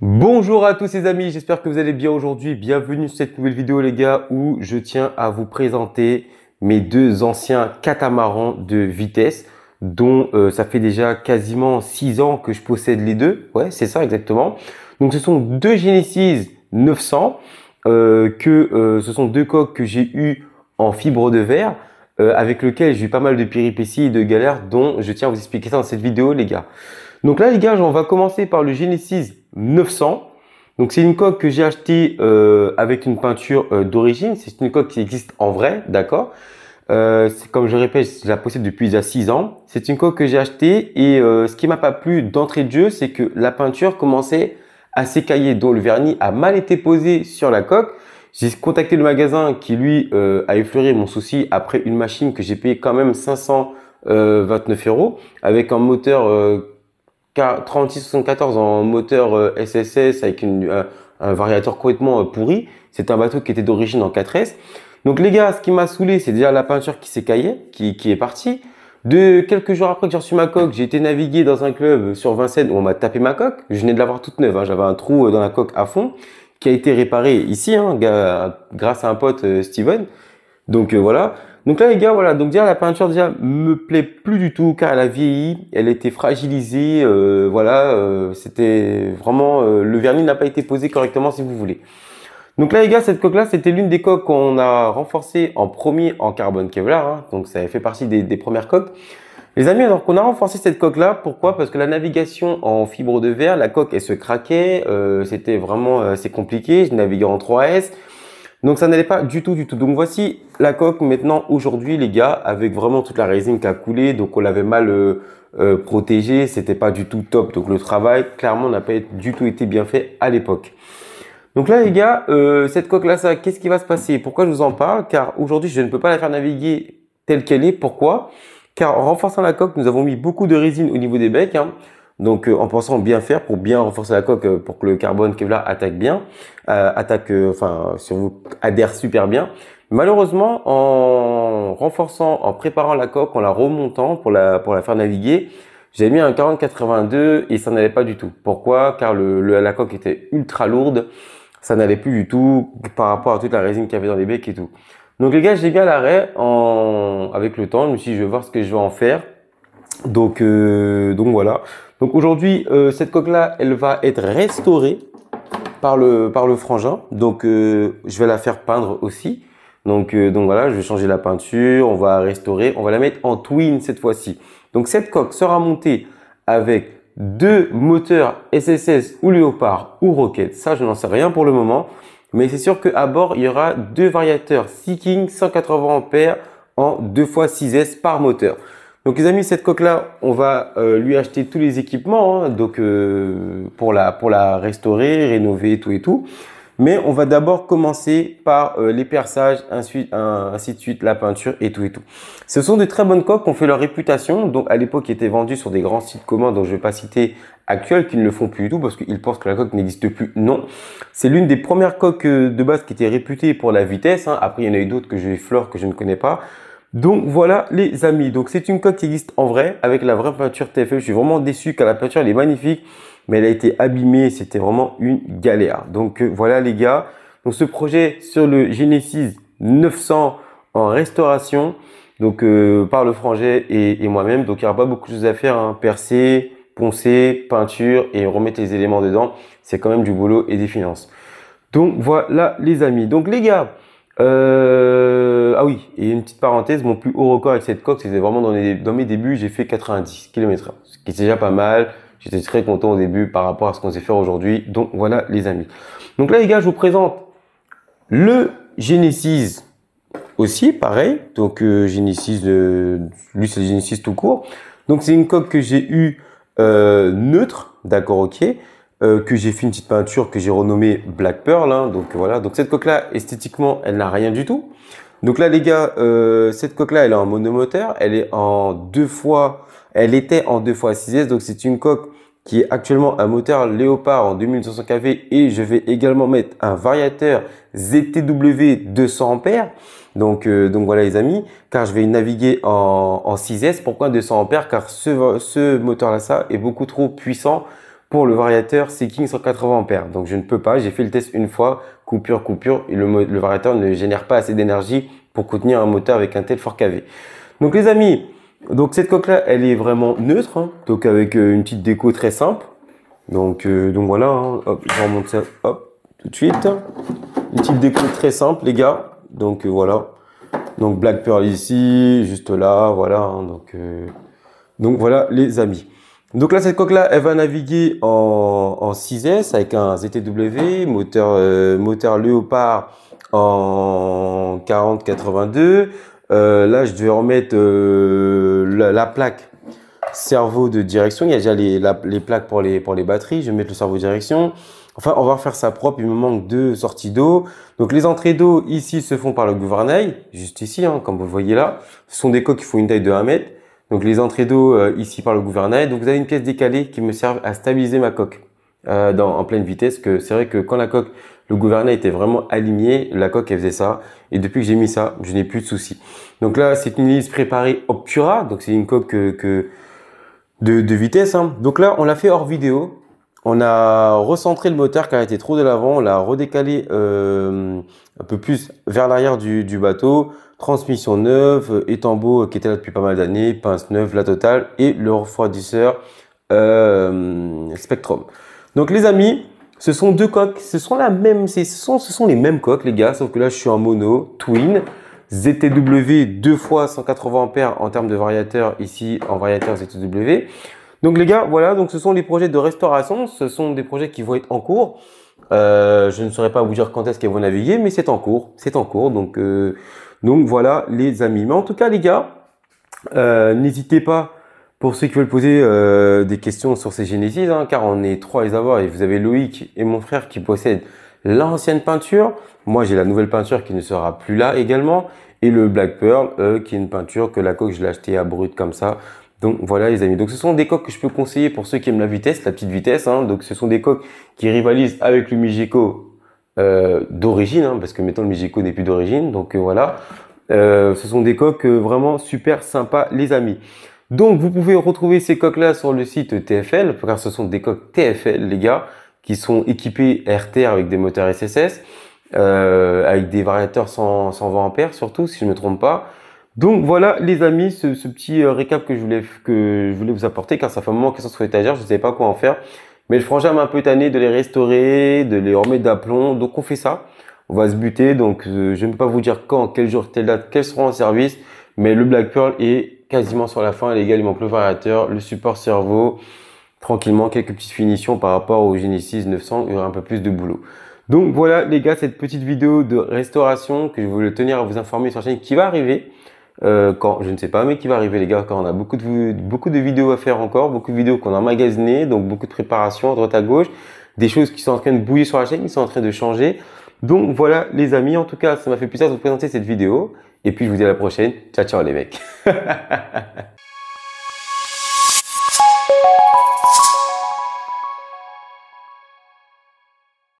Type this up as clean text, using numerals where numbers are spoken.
Bonjour à tous les amis, j'espère que vous allez bien aujourd'hui. Bienvenue sur cette nouvelle vidéo les gars où je tiens à vous présenter mes deux anciens catamarans de vitesse dont ça fait déjà quasiment 6 ans que je possède les deux. Ouais, c'est ça exactement. Donc ce sont deux Genesis 900 ce sont deux coques que j'ai eu en fibre de verre avec lequel j'ai eu pas mal de péripéties et de galères dont je tiens à vous expliquer ça dans cette vidéo les gars. Donc là les gars, on va commencer par le Genesis 900. Donc c'est une coque que j'ai achetée avec une peinture d'origine. C'est une coque qui existe en vrai, d'accord. Comme je répète, je la possède depuis déjà 6 ans. C'est une coque que j'ai achetée et ce qui m'a pas plu d'entrée de jeu, c'est que la peinture commençait à s'écailler, dont le vernis a mal été posé sur la coque. J'ai contacté le magasin qui lui a effleuré mon souci après une machine que j'ai payé quand même 529 € avec un moteur 3674 en moteur SSS avec un variateur complètement pourri. C'est un bateau qui était d'origine en 4S. Donc les gars, ce qui m'a saoulé, c'est déjà la peinture qui s'écaillait, qui est partie. Quelques jours après que j'ai reçu ma coque, j'ai été naviguer dans un club sur Vincennes où on m'a tapé ma coque. Je venais de l'avoir toute neuve, hein. J'avais un trou dans la coque à fond qui a été réparé ici, hein, grâce à un pote Steven. Donc voilà. Donc là les gars, voilà. Donc déjà la peinture déjà me plaît plus du tout car elle a vieilli, elle était fragilisée. C'était vraiment le vernis n'a pas été posé correctement si vous voulez. Donc là les gars, cette coque là, c'était l'une des coques qu'on a renforcée en premier en carbone Kevlar. Hein. Donc ça fait partie des premières coques. Les amis, alors qu'on a renforcé cette coque là, pourquoi? Parce que la navigation en fibre de verre, la coque elle se craquait, c'était vraiment assez compliqué. Je naviguais en 3S. Donc ça n'allait pas du tout. Donc voici la coque maintenant aujourd'hui les gars, avec vraiment toute la résine qui a coulé. Donc on l'avait mal protégée, c'était pas du tout top. Donc le travail clairement n'a pas du tout été bien fait à l'époque. Donc là les gars, cette coque là, ça, qu'est-ce qui va se passer? Pourquoi je vous en parle? Car aujourd'hui je ne peux pas la faire naviguer telle qu'elle est. Pourquoi? Car en renforçant la coque, nous avons mis beaucoup de résine au niveau des becs. Hein. Donc en pensant bien faire pour bien renforcer la coque pour que le carbone Kevlar attaque bien, adhère super bien. Malheureusement, en renforçant, en préparant la coque, en la remontant pour la faire naviguer, j'ai mis un 40-82 et ça n'allait pas du tout. Pourquoi? Car la coque était ultra lourde, ça n'allait plus du tout par rapport à toute la résine qu'il y avait dans les becs et tout. Donc les gars, j'ai mis à l'arrêt avec le temps. Je me suis dit, je vais voir ce que je vais en faire. Donc voilà. Donc aujourd'hui, cette coque là, elle va être restaurée par le frangin. Donc je vais la faire peindre aussi. Donc voilà, je vais changer la peinture, on va restaurer, on va la mettre en twin cette fois-ci. Donc cette coque sera montée avec deux moteurs SSS ou Léopard ou Rocket. Ça, je n'en sais rien pour le moment. Mais c'est sûr qu'à bord, il y aura deux variateurs Seeking 180 ampères en 2x6S par moteur. Donc les amis, cette coque là, on va lui acheter tous les équipements, hein, donc pour la restaurer, rénover tout et tout. Mais on va d'abord commencer par les perçages, ainsi de suite, la peinture et tout et tout. Ce sont de très bonnes coques qui ont fait leur réputation. Donc à l'époque, qui étaient vendues sur des grands sites communs dont je ne vais pas citer actuels, qui ne le font plus du tout parce qu'ils pensent que la coque n'existe plus. Non, c'est l'une des premières coques de base qui était réputée pour la vitesse. Hein. Après, il y en a eu d'autres que j'ai effleuré, que je ne connais pas. Donc voilà les amis, donc c'est une coque qui existe en vrai avec la vraie peinture TFL. Je suis vraiment déçu car la peinture elle est magnifique mais elle a été abîmée, c'était vraiment une galère. Donc voilà les gars, donc ce projet sur le Genesis 900 en restauration donc par le frangin et moi-même. Donc il n'y aura pas beaucoup de choses à faire, hein. Percer, poncer, peinture et remettre les éléments dedans, c'est quand même du boulot et des finances. Donc voilà les amis, donc les gars, ah oui, et une petite parenthèse, mon plus haut record avec cette coque, c'était vraiment dans mes débuts, j'ai fait 90 km/h, ce qui est déjà pas mal. J'étais très content au début par rapport à ce qu'on sait faire aujourd'hui. Donc voilà les amis. Donc là les gars, je vous présente le Genesis aussi, pareil. Donc Genesis, lui c'est le Genesis tout court. Donc c'est une coque que j'ai eu neutre, d'accord, ok. Que j'ai fait une petite peinture que j'ai renommée Black Pearl. Hein, donc voilà. Donc cette coque là, esthétiquement, elle n'a rien du tout. Donc là les gars, cette coque là, elle est en monomoteur. Elle est en elle était en 2x6S. Donc c'est une coque qui est actuellement un moteur Léopard en 2200 kV et je vais également mettre un variateur ZTW 200 ampères. Donc voilà les amis, car je vais naviguer en 6S. Pourquoi 200 ampères? Car ce moteur-là, ça est beaucoup trop puissant pour le variateur Seeking 180 ampères. Donc je ne peux pas, j'ai fait le test une fois, coupure, et le variateur ne génère pas assez d'énergie pour contenir un moteur avec un tel fort kV. Donc les amis, donc cette coque-là, elle est vraiment neutre, hein, donc avec une petite déco très simple. Donc voilà, hein, hop, je remonte ça, hop, tout de suite. Une petite déco très simple les gars. Donc voilà. Donc Black Pearl ici, juste là, voilà. Hein, donc voilà les amis. Donc là, cette coque-là, elle va naviguer en 6S avec un ZTW, moteur Léopard en 4082. Là, je vais remettre la plaque cerveau de direction. Il y a déjà les plaques pour les batteries. Je vais mettre le cerveau de direction. Enfin, on va refaire ça propre. Il me manque 2 sorties d'eau. Donc, les entrées d'eau ici se font par le gouvernail, juste ici, hein, comme vous le voyez là. Ce sont des coques qui font une taille de 1 mètre. Donc, les entrées d'eau ici par le gouvernail. Donc, vous avez une pièce décalée qui me sert à stabiliser ma coque en pleine vitesse. Que c'est vrai que quand le gouvernail était vraiment aligné, la coque elle faisait ça. Et depuis que j'ai mis ça, je n'ai plus de soucis. Donc là, c'est une hélice préparée Obtura. Donc, c'est une coque de vitesse. Hein. Donc là, on l'a fait hors vidéo. On a recentré le moteur car il était trop de l'avant. On l'a redécalé un peu plus vers l'arrière du bateau. Transmission neuve, étambeau qui était là depuis pas mal d'années, pince neuve, la totale et le refroidisseur Spectrum. Donc les amis, ce sont deux coques. Ce sont les mêmes coques les gars, sauf que là je suis en mono, twin. ZTW 2 fois 180 ampères en termes de variateur, ici en variateur ZTW. Donc les gars, voilà, donc ce sont les projets de restauration, ce sont des projets qui vont être en cours. Je ne saurais pas vous dire quand est-ce qu'ils vont naviguer, mais c'est en cours, donc voilà les amis. Mais en tout cas les gars, n'hésitez pas pour ceux qui veulent poser des questions sur ces Genesis, hein, car on est 3 à les avoir et vous avez Loïc et mon frère qui possèdent l'ancienne peinture. Moi j'ai la nouvelle peinture qui ne sera plus là également et le Black Pearl qui est une peinture que la coque je l'ai acheté à brut comme ça. Donc voilà les amis, donc ce sont des coques que je peux conseiller pour ceux qui aiment la vitesse, la petite vitesse. Hein. Donc ce sont des coques qui rivalisent avec le Migeco d'origine, hein, parce que maintenant le Migeco n'est plus d'origine. Donc voilà, ce sont des coques vraiment super sympas les amis. Donc vous pouvez retrouver ces coques là sur le site TFL, car ce sont des coques TFL les gars, qui sont équipées RTR avec des moteurs SSS, avec des variateurs 120 ampères surtout si je ne me trompe pas. Donc voilà les amis, ce petit récap que je voulais vous apporter, car ça fait un moment qu'elles sont sur l'étagère, je ne savais pas quoi en faire. Mais le frangin m'a un peu tanné de les restaurer, de les remettre d'aplomb, donc on fait ça. On va se buter, donc je ne peux pas vous dire quand, quel jour, telle date, quels seront en service. Mais le Black Pearl est quasiment sur la fin, les gars, il manque le variateur, le support cerveau, tranquillement, quelques petites finitions par rapport au Genesis 900, il y aura un peu plus de boulot. Donc voilà les gars, cette petite vidéo de restauration que je voulais tenir à vous informer sur la chaîne qui va arriver. Quand je ne sais pas mais qui va arriver les gars, quand on a beaucoup de vidéos à faire encore, beaucoup de vidéos qu'on a emmagasinées, donc beaucoup de préparation à droite à gauche, des choses qui sont en train de bouillir sur la chaîne, qui sont en train de changer. Donc voilà les amis, en tout cas ça m'a fait plaisir de vous présenter cette vidéo et puis je vous dis à la prochaine. Ciao ciao les mecs.